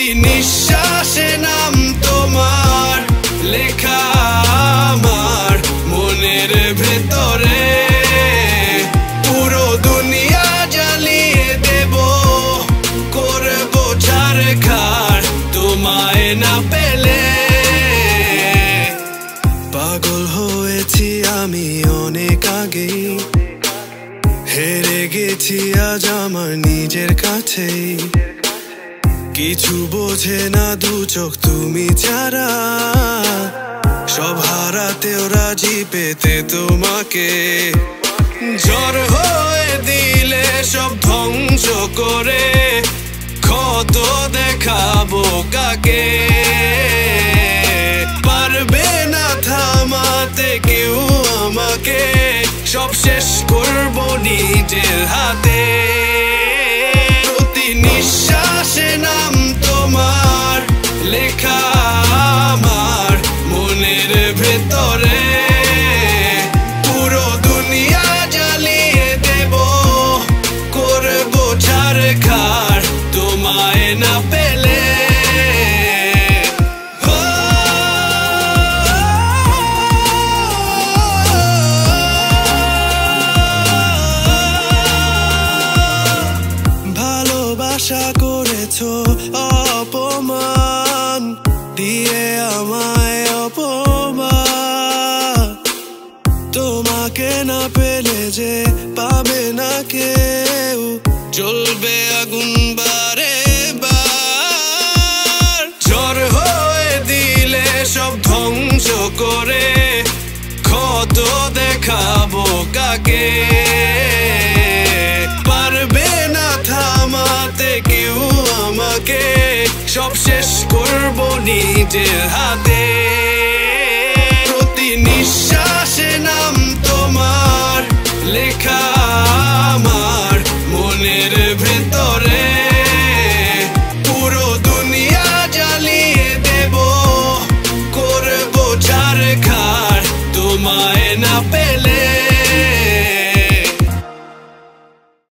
প্রতি নিঃশ্বাসে নাম তোমার লেখা আমার মনের ভেতরে। পুরো দুনিয়া জ্বালিয়ে দেব, করব ছারখার তোমায় না পেলে। পাগল হয়েছি আমি অনেক আগেই, হেরে গেছি আজ আমার নিজের কাছেই। কিছু বোঝে না দু চোখ তুমি ছাড়া, সব হারাতেও রাজি পেতে তোমাকে। ঝড় হয়ে দিলে সব ধ্বংস করে, ক্ষত দেখাবো কাকে। পারবে না থামাতে কেউ আমাকে, সব শেষ করবো নিজের হাতে। প্রতি নিঃশ্বাসে নাম তোমার লেখা আমার মনের ভেতরে। পুরো দুনিয়া জ্বালিয়ে দেব, করবো ছারখার তোমায় না পেলে। ভালোবাসা করেছো অপমান দিয়ে আমায় অপমান। তোমাকে না পেলে যে পাবে না কেউ, জ্বলবে আগুন বারে বার। ঝড় হয়ে দিলে সব ধ্বংস করে, ক্ষত দেখাবো কাকে। পারবে না থামাতে কেউ আমাকে, সব শেষ করবো নিজের হাতে। প্রতি নিঃশ্বাসে